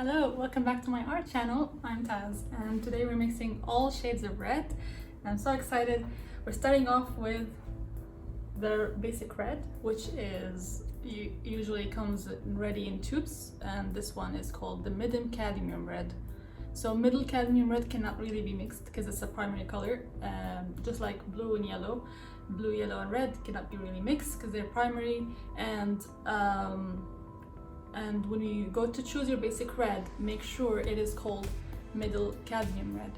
Hello, welcome back to my art channel. I'm Taz and today we're mixing all shades of red. I'm so excited. We're starting off with the basic red, which is usually comes ready in tubes, and this one is called the middle cadmium red. So middle cadmium red cannot really be mixed because it's a primary color, just like blue and yellow. Blue, yellow and red cannot be really mixed because they're primary, and when you go to choose your basic red, make sure it is called middle cadmium red.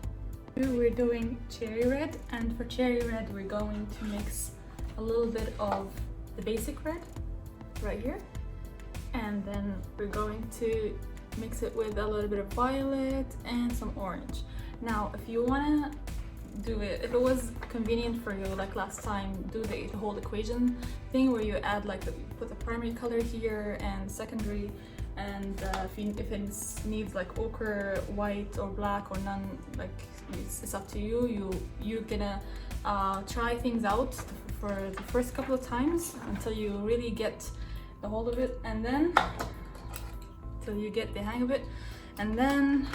We're doing cherry red, and for cherry red we're going to mix a little bit of the basic red right here, and then we're going to mix it with a little bit of violet and some orange. Now if you want to do it, if it was convenient for you like last time, do the whole equation thing where you add like you put the primary color here and secondary, and if it needs like ochre, white or black or none, like it's up to you. You're gonna try things out for the first couple of times until you really get the hold of it, and then till you get the hang of it, and then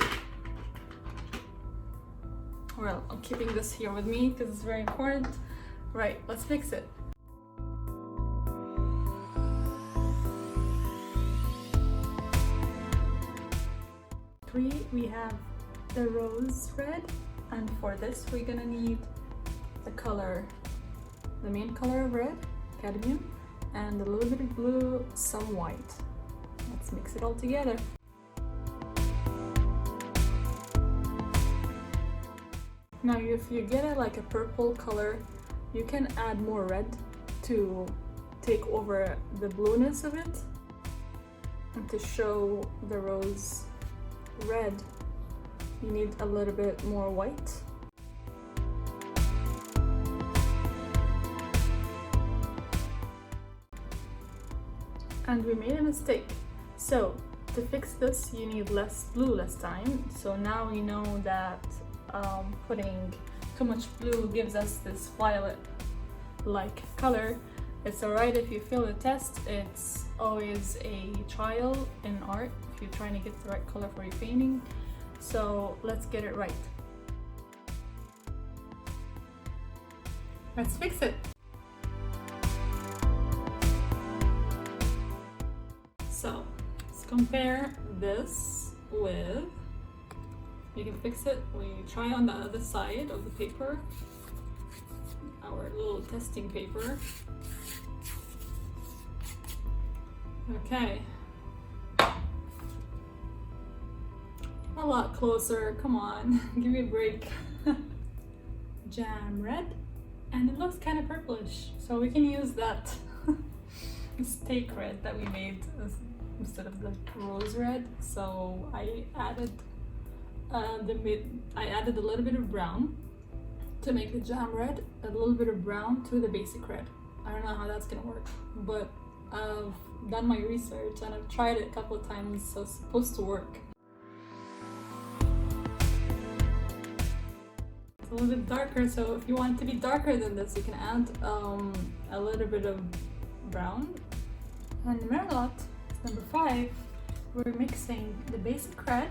well, I'm keeping this here with me because it's very important. Right, let's mix it. We have the rose red, and for this we're gonna need the color, the main color of red, cadmium, and a little bit of blue, some white. Let's mix it all together. Now if you get like a purple color, you can add more red to take over the blueness of it, and to show the rose red you need a little bit more white. And we made a mistake, so to fix this you need less blue less time. So now we know that putting too much blue gives us this violet like color. It's alright if you fail the test. It's always a trial in art if you're trying to get the right color for your painting. So let's get it right. Let's fix it. So let's compare this with, you can fix it when you try on the other side of the paper, our little testing paper. Okay, a lot closer, come on, give me a break. Jam red, and it looks kind of purplish, so we can use that steak red that we made instead of the rose red. So I added a little bit of brown to make the jam red, a little bit of brown to the basic red. I don't know how that's gonna work, but I've done my research and I've tried it a couple of times, so it's supposed to work. It's a little bit darker, so if you want it to be darker than this, you can add a little bit of brown. And the merlot, number 5, we're mixing the basic red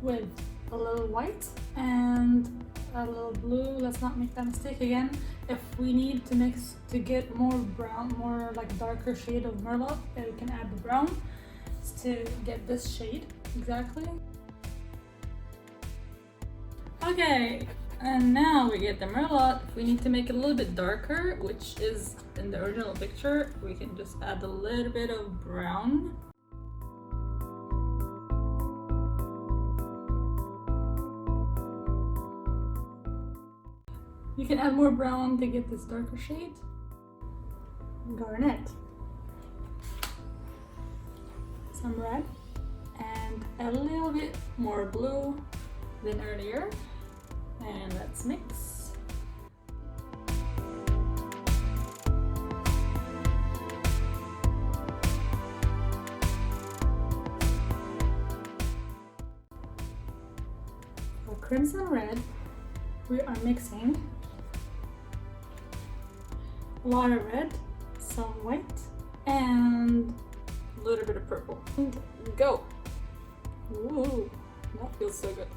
with a little white and a little blue. Let's not make that mistake again. If we need to mix to get more brown, more like darker shade of merlot, we can add the brown to get this shade exactly. Okay, and now we get the merlot. If we need to make it a little bit darker, which is in the original picture, we can just add a little bit of brown. You can add more brown to get this darker shade. Garnet, some red, and a little bit more blue than earlier. And let's mix. For crimson red, we are mixing a lot of red, some white, and a little bit of purple. And go! Ooh, that feels so good.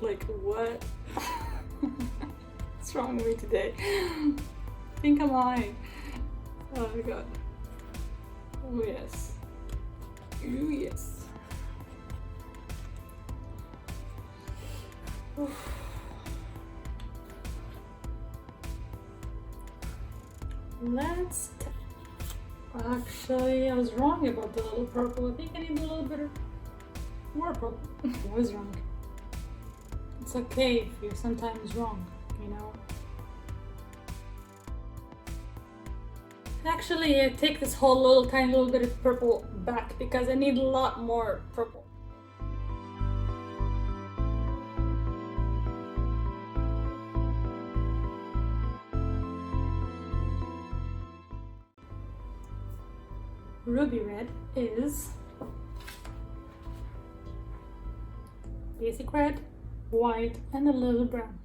Like, what? What's wrong with me today? I think I'm high. Oh my god. Oh yes. Ooh yes. Oof. Let's actually, I was wrong about the little purple. I think I need a little bit more purple. I was wrong. It's okay if you're sometimes wrong, you know. Actually, I take this whole little tiny little bit of purple back because I need a lot more purple. Ruby red is basic red, white, and a little brown.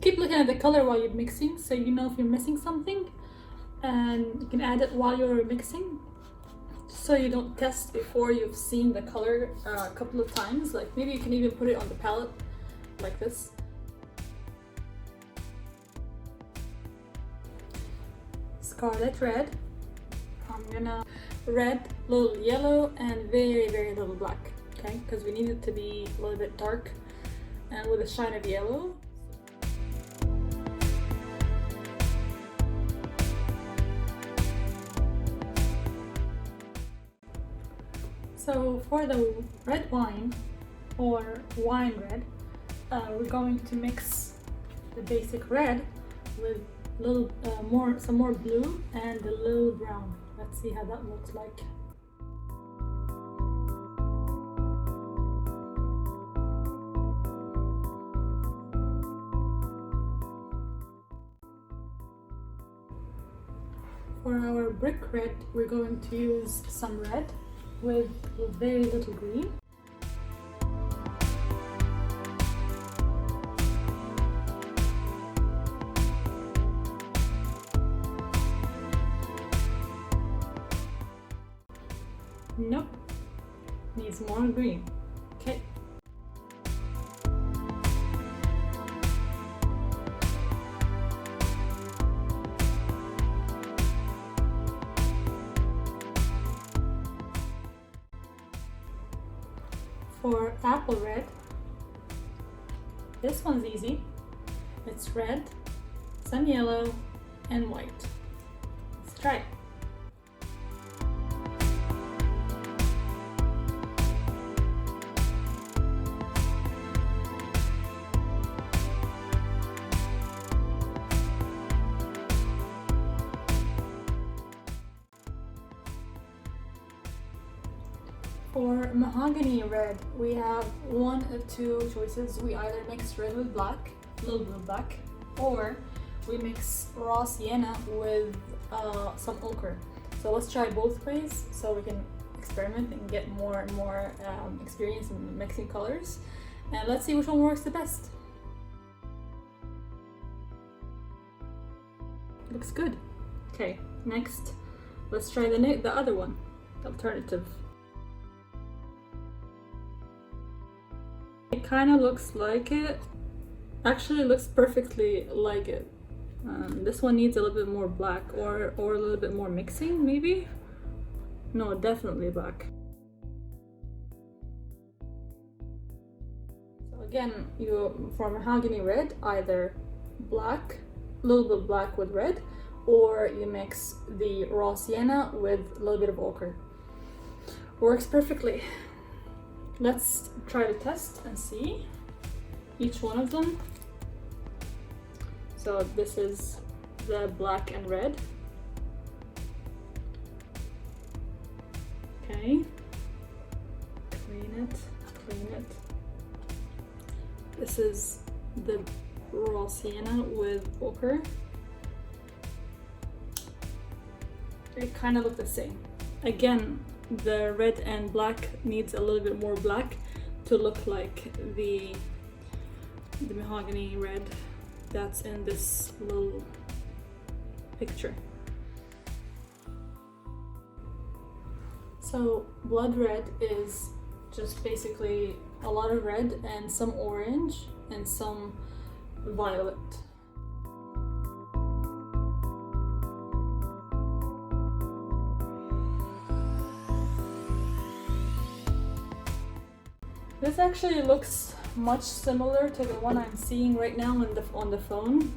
Keep looking at the color while you're mixing, so you know if you're missing something, and you can add it while you're mixing, so you don't test before you've seen the color a couple of times. Like maybe you can even put it on the palette like this. Scarlet red. I'm gonna red, little yellow, and very little black, okay? Because we need it to be a little bit dark and with a shine of yellow. So for the red wine, or wine red, we're going to mix the basic red with some more blue and a little brown. Let's see how that looks like. For our brick red, we're going to use some red with very little green. Nope, needs more green. Okay. For apple red, this one's easy. It's red, some yellow, and white. Let's try it. For mahogany red, we have one of two choices. We either mix red with black, a little bit of black, or we mix raw sienna with some ochre. So let's try both ways so we can experiment and get more and more experience in mixing colors. And let's see which one works the best. Looks good. Okay, next, let's try the other one, the alternative. It kind of looks like it. Actually, it looks perfectly like it. This one needs a little bit more black or a little bit more mixing, maybe? No, definitely black. So again, for mahogany red, either black, a little bit black with red, or you mix the raw sienna with a little bit of ochre. Works perfectly. Let's try to test and see each one of them. So this is the black and red. Okay, clean it. This is the raw sienna with ochre. They kind of look the same. Again, the red and black needs a little bit more black to look like the mahogany red that's in this little picture. So blood red is just basically a lot of red and some orange and some violet. This actually looks much similar to the one I'm seeing right now on the phone.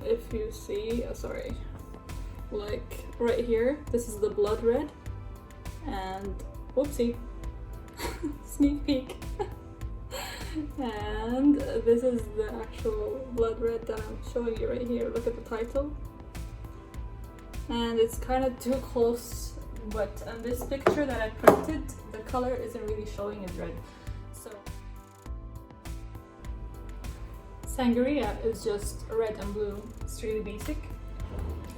If you see, sorry, like right here, this is the blood red, and whoopsie, sneak peek. And this is the actual blood red that I'm showing you right here. Look at the title. And it's kind of too close, but in this picture that I printed, the color isn't really showing as red. So sangria is just red and blue. It's really basic.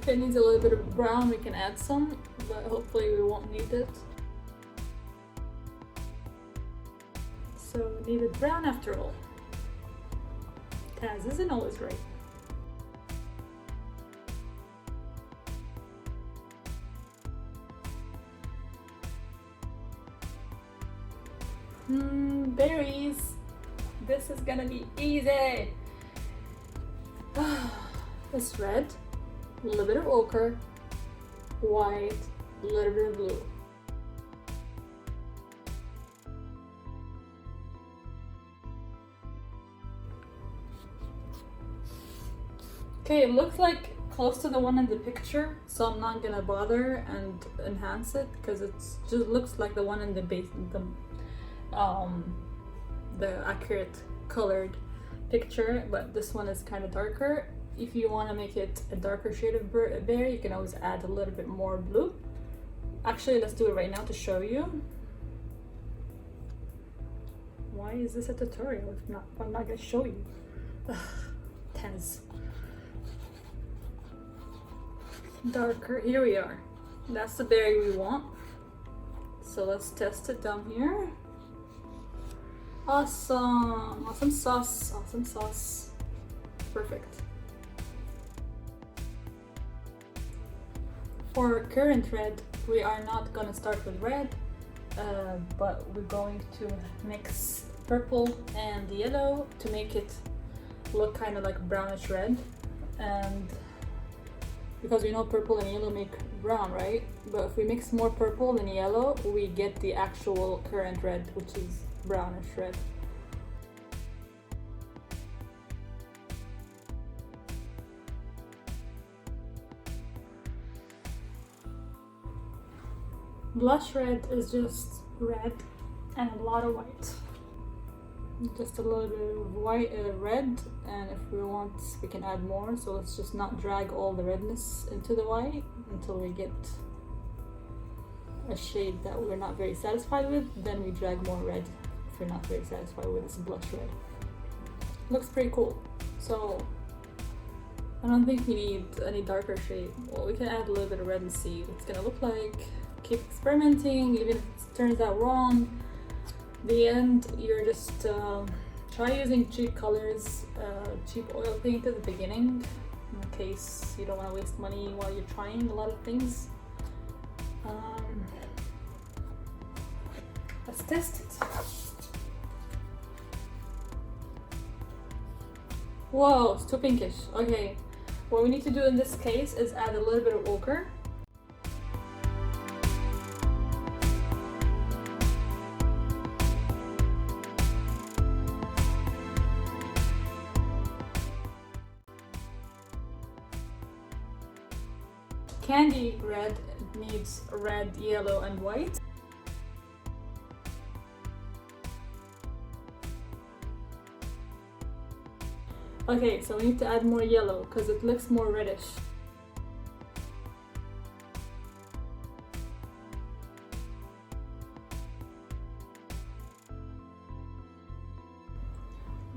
If it needs a little bit of brown, we can add some, but hopefully we won't need it. So we needed brown after all. Taz isn't always right. Berries. This is gonna be easy. It's red, a little bit of ochre, white, a little bit of blue. Okay, it looks like close to the one in the picture, so I'm not gonna bother and enhance it because it just looks like the one in the base, the accurate colored picture, but this one is kind of darker. If you want to make it a darker shade of berry, you can always add a little bit more blue. Actually, let's do it right now to show you. Why is this a tutorial if I'm not gonna show you? Tense. Darker, here we are. That's the berry we want. So let's test it down here. Awesome, awesome sauce, awesome sauce. Perfect. For current red, we are not gonna start with red, but we're going to mix purple and yellow to make it look kind of like brownish red. And because we know purple and yellow make brown, right? But if we mix more purple than yellow, we get the actual current red, which is brownish red. Blush red is just red and a lot of white. Just a little bit of white, red, and if we want, we can add more. So let's just not drag all the redness into the white until we get a shade that we're not very satisfied with. Then we drag more red if we're not very satisfied with this blush red. Looks pretty cool. So I don't think we need any darker shade. Well, we can add a little bit of red and see what it's gonna look like. Keep experimenting, even if it turns out wrong. The end, you're just try using cheap colors, cheap oil paint at the beginning, in case you don't want to waste money while you're trying a lot of things. Let's test it. Whoa, it's too pinkish. Okay, what we need to do in this case is add a little bit of ochre. Candy red needs red, yellow, and white. Okay, so we need to add more yellow because it looks more reddish.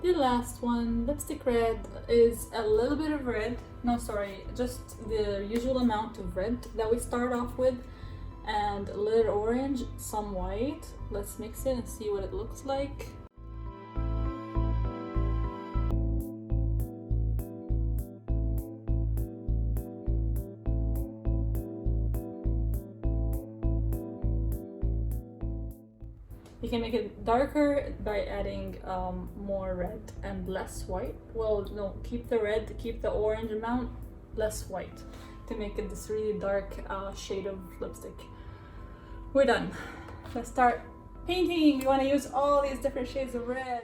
The last one, lipstick red, is a little bit of red. No, sorry, just the usual amount of red that we start off with. and a little orange, some white. Let's mix it and see what it looks like. You can make it darker by adding more red and less white. Well, no, keep the red, keep the orange amount, less white, to make it this really dark shade of lipstick. We're done. Let's start painting. We want to use all these different shades of red.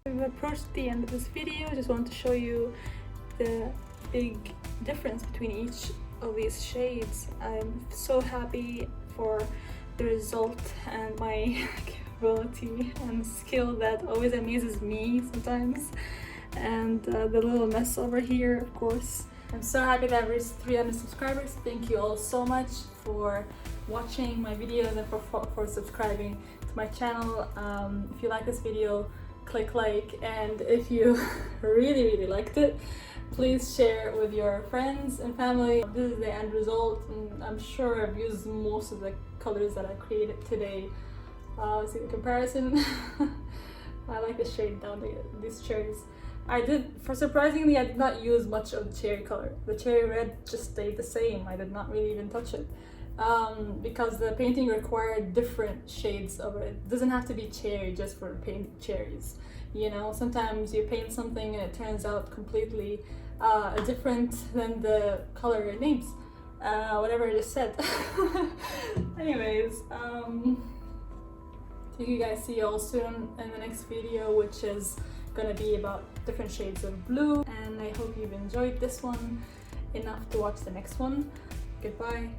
We've approached the end of this video. I just want to show you the big difference between each of these shades. I'm so happy for the result and my capability and skill that always amazes me sometimes, and the little mess over here, of course. I'm so happy that I've reached 300 subscribers. Thank you all so much for watching my videos and for subscribing to my channel. If you like this video, click like, and if you really liked it, please share it with your friends and family. This is the end result, and I'm sure I've used most of the colors that I created today. See the comparison? I like the shade down there, these cherries. Surprisingly, I did not use much of the cherry color. The cherry red just stayed the same. I did not really even touch it. Because the painting required different shades of it. It doesn't have to be cherry just for painting cherries. You know, sometimes you paint something and it turns out completely different than the color it needs. Whatever I just said. Anyways, thank you guys. See you all soon in the next video, which is gonna be about different shades of blue. And I hope you've enjoyed this one enough to watch the next one. Goodbye.